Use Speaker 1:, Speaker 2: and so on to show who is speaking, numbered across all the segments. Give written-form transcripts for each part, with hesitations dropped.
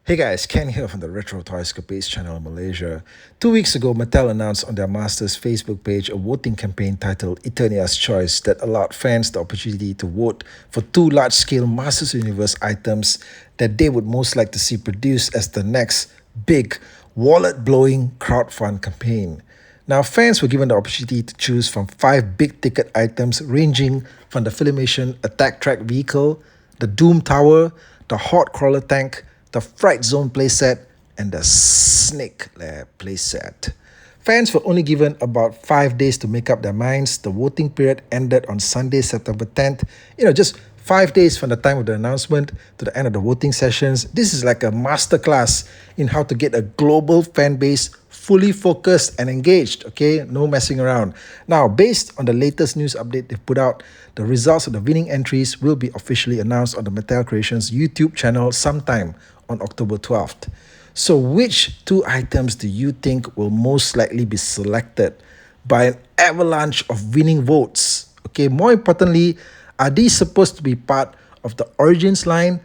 Speaker 1: Hey guys, Ken here from the Retro Toyscapades channel in Malaysia. 2 weeks ago, Mattel announced on their Masters Facebook page a voting campaign titled ETERNIA'S Choice that allowed fans the opportunity to vote for two large-scale Masters Universe items that they would most like to see produced as the next big, wallet-blowing crowdfund campaign. Now, fans were given the opportunity to choose from 5 big-ticket items ranging from the Filmation Attack Track vehicle, the Doom Tower, the Horde Crawler Tank, the Fright Zone playset, and the Snake Lair playset. Fans were only given about 5 days to make up their minds. The voting period ended on Sunday, September 10th. Just 5 days from the time of the announcement to the end of the voting sessions. This is like a masterclass in how to get a global fan base fully focused and engaged, okay? No messing around. Now, based on the latest news update they've put out, the results of the winning entries will be officially announced on the Mattel Creations YouTube channel sometime on October 12th. So which two items do you think will most likely be selected by an avalanche of winning votes? Okay, more importantly, are these supposed to be part of the Origins line,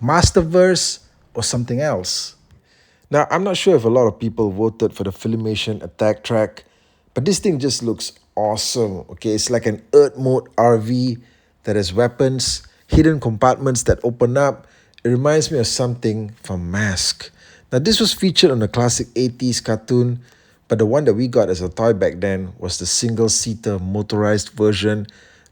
Speaker 1: Masterverse, or something else? Now, I'm not sure if a lot of people voted for the Filmation Attack Track, but this thing just looks awesome. Okay, it's like an Earth mode RV that has weapons, hidden compartments that open up. It reminds me of something from Mask. Now, this was featured on the classic 80s cartoon, but the one that we got as a toy back then was the single-seater motorized version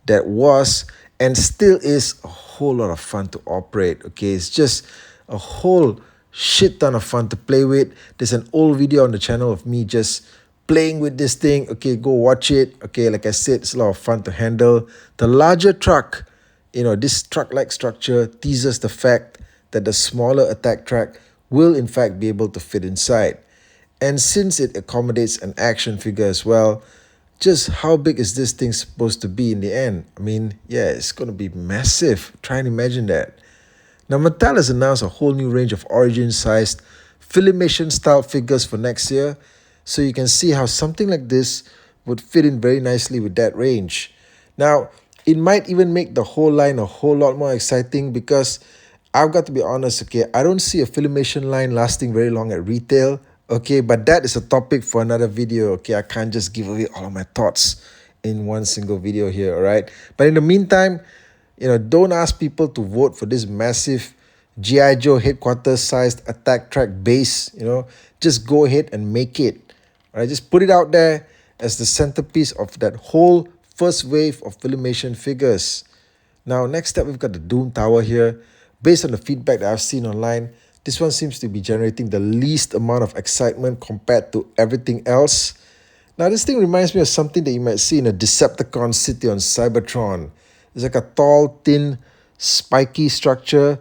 Speaker 1: that was and still is a whole lot of fun to operate. Okay, it's just a whole shit ton of fun to play with. There's an old video on the channel of me just playing with this thing. Okay, go watch it. Okay, like I said, it's a lot of fun to handle. The larger truck, this truck-like structure teases the fact that the smaller attack track will in fact be able to fit inside. And since it accommodates an action figure as well, just how big is this thing supposed to be in the end? I mean, yeah, it's going to be massive. Try and imagine that. Now, Mattel has announced a whole new range of Origin-sized Filmation-style figures for next year, so you can see how something like this would fit in very nicely with that range. Now, it might even make the whole line a whole lot more exciting because I've got to be honest, okay, I don't see a Filmation line lasting very long at retail, okay, but that is a topic for another video, okay? I can't just give away all of my thoughts in one single video here, all right? But in the meantime, don't ask people to vote for this massive G.I. Joe headquarters-sized attack track base, just go ahead and make it. All right, just put it out there as the centerpiece of that whole first wave of Filmation figures. Now, next up, we've got the Doom Tower here. Based on the feedback that I've seen online, this one seems to be generating the least amount of excitement compared to everything else. Now, this thing reminds me of something that you might see in a Decepticon city on Cybertron. It's like a tall, thin, spiky structure,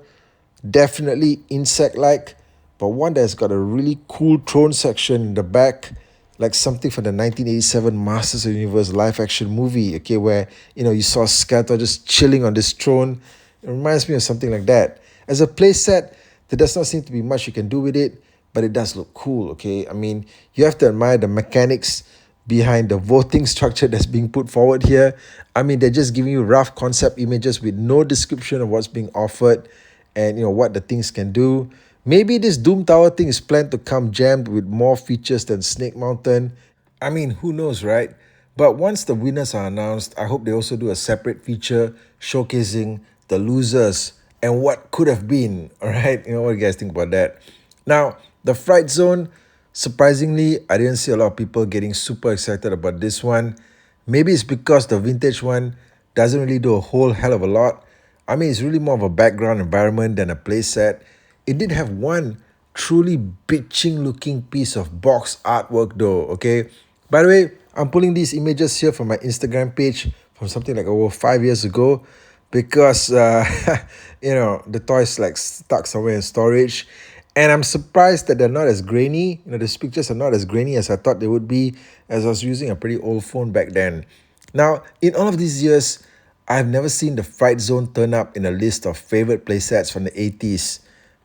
Speaker 1: definitely insect-like, but one that's got a really cool throne section in the back, like something from the 1987 Masters of the Universe live-action movie, okay, where, you saw Skeletor just chilling on this throne. It reminds me of something like that. As a playset, there does not seem to be much you can do with it, but it does look cool, okay? I mean, you have to admire the mechanics behind the voting structure that's being put forward here. I mean, they're just giving you rough concept images with no description of what's being offered and, what the things can do. Maybe this Doom Tower thing is planned to come jammed with more features than Snake Mountain. I mean, who knows, right? But once the winners are announced, I hope they also do a separate feature showcasing the losers and what could have been, all right? What do you guys think about that? Now, the Fright Zone, surprisingly, I didn't see a lot of people getting super excited about this one. Maybe it's because the vintage one doesn't really do a whole hell of a lot. I mean, it's really more of a background environment than a playset. It did have one truly bitching looking piece of box artwork though, okay? By the way, I'm pulling these images here from my Instagram page from something like over 5 years ago because, the toy's like stuck somewhere in storage. And I'm surprised that they're not as grainy. These pictures are not as grainy as I thought they would be, as I was using a pretty old phone back then. Now, in all of these years, I've never seen the Fright Zone turn up in a list of favorite playsets from the 80s.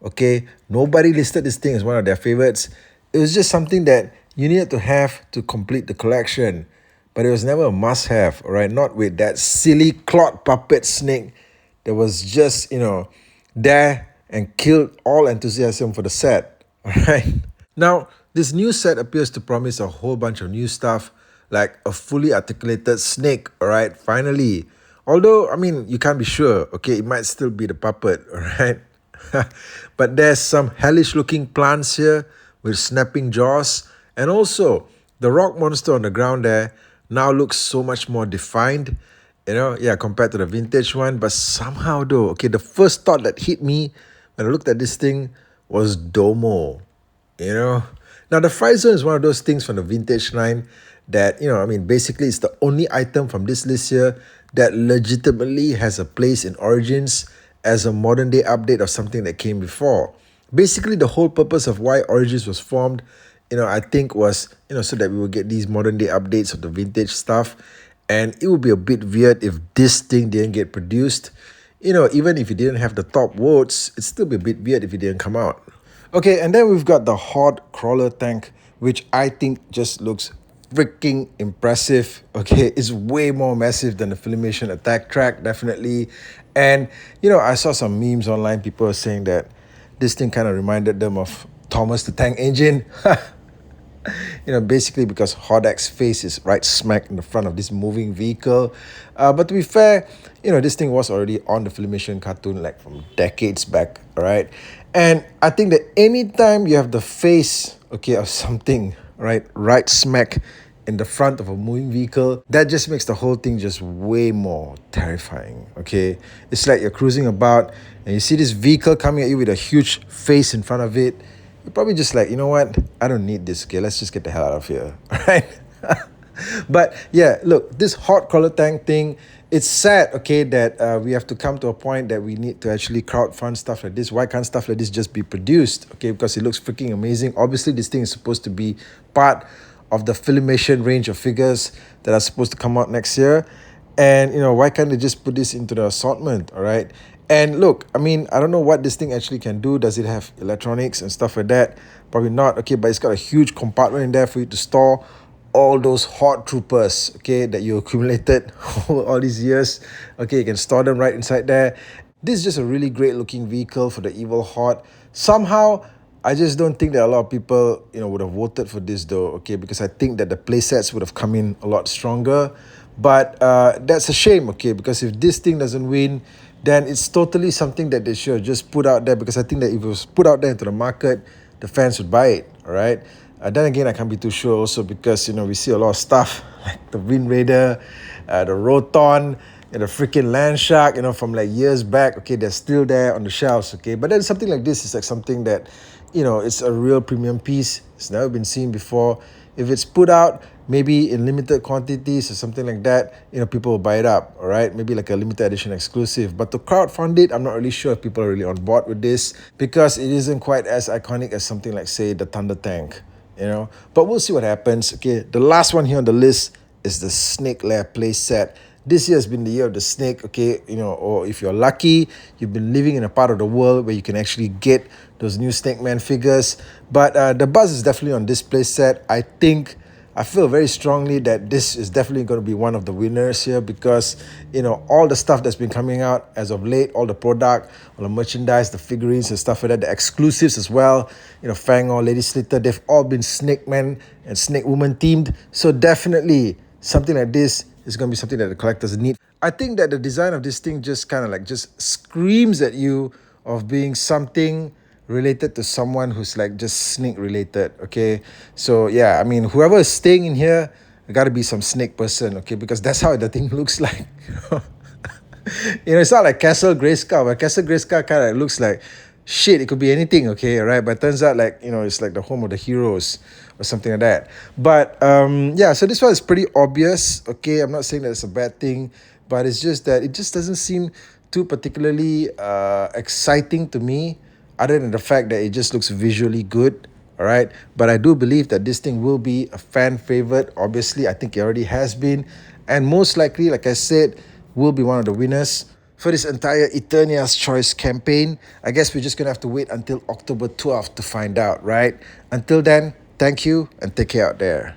Speaker 1: Okay, nobody listed this thing as one of their favorites. It was just something that you needed to have to complete the collection. But it was never a must-have, all right? Not with that silly cloth puppet snake that was just, there and killed all enthusiasm for the set. Alright. Now, this new set appears to promise a whole bunch of new stuff, like a fully articulated snake, alright, finally. Although, I mean, you can't be sure, okay, it might still be the puppet, alright? But there's some hellish looking plants here with snapping jaws, and also the rock monster on the ground there now looks so much more defined, yeah, compared to the vintage one. But somehow though, okay, the first thought that hit me when I looked at this thing was Domo. you know. Now, the Fright Zone is one of those things from the vintage line that, I mean, basically it's the only item from this list here that legitimately has a place in Origins as a modern day update of something that came before. Basically, the whole purpose of why Origins was formed, I think was, so that we will get these modern day updates of the vintage stuff. And it would be a bit weird if this thing didn't get produced. Even if it didn't have the top votes, it'd still be a bit weird if it didn't come out. Okay, and then we've got the Horde Crawler tank, which I think just looks freaking impressive. Okay, it's way more massive than the Filmation attack track, definitely. And, I saw some memes online, people were saying that this thing kind of reminded them of Thomas the Tank Engine. Basically because Hordak's face is right smack in the front of this moving vehicle. But to be fair, this thing was already on the Filmation cartoon like from decades back, all right? And I think that anytime you have the face, okay, of something, right smack in the front of a moving vehicle, that just makes the whole thing just way more terrifying, okay? It's like you're cruising about and you see this vehicle coming at you with a huge face in front of it. You're probably just like, you know what? I don't need this. Okay, let's just get the hell out of here. All right? But yeah, look, this Horde Crawler tank thing, it's sad, okay, that we have to come to a point that we need to actually crowdfund stuff like this. Why can't stuff like this just be produced? Okay, because it looks freaking amazing. Obviously, this thing is supposed to be part of the Filmation range of figures that are supposed to come out next year. And, why can't they just put this into the assortment, all right? And look, I mean, I don't know what this thing actually can do. Does it have electronics and stuff like that? Probably not, okay, but it's got a huge compartment in there for you to store all those Horde troopers, okay, that you accumulated all these years. Okay, you can store them right inside there. This is just a really great looking vehicle for the evil Horde. Somehow, I just don't think that a lot of people, would have voted for this though, okay, because I think that the playsets would have come in a lot stronger. But that's a shame, okay, because if this thing doesn't win, then it's totally something that they should have just put out there, because I think that if it was put out there into the market, the fans would buy it, all right? Then again, I can't be too sure also because, we see a lot of stuff like the Wind Raider, the Roton, and the freaking Land Shark, from like years back. Okay, they're still there on the shelves, okay? But then something like this is like something that, it's a real premium piece. It's never been seen before. If it's put out, maybe in limited quantities or something like that, people will buy it up, all right? Maybe like a limited edition exclusive. But to crowdfund it, I'm not really sure if people are really on board with this because it isn't quite as iconic as something like, say, the Thunder Tank, But we'll see what happens, okay? The last one here on the list is the Snake Lair play set. This year has been the year of the snake, okay? Or if you're lucky, you've been living in a part of the world where you can actually get those new Snake Man figures. But the buzz is definitely on this play set. I feel very strongly that this is definitely going to be one of the winners here because, all the stuff that's been coming out as of late, all the product, all the merchandise, the figurines and stuff like that, the exclusives as well, Fang or Lady Slither, they've all been Snake Man and Snake Woman themed. So definitely something like this is going to be something that the collectors need. I think that the design of this thing just kind of like just screams at you of being something related to someone who's like just snake related, okay? So yeah, I mean, whoever is staying in here, got to be some snake person, okay? Because that's how the thing looks like. It's not like Castle Grayskull, but Castle Grayskull kind of looks like shit. It could be anything, okay, right? But it turns out like, it's like the home of the heroes or something like that. But yeah, so this one is pretty obvious, okay? I'm not saying that it's a bad thing, but it's just that it just doesn't seem too particularly exciting to me, other than the fact that it just looks visually good, all right? But I do believe that this thing will be a fan favorite. Obviously, I think it already has been. And most likely, like I said, will be one of the winners for this entire Eternia's Choice campaign. I guess we're just going to have to wait until October 12th to find out, right? Until then, thank you and take care out there.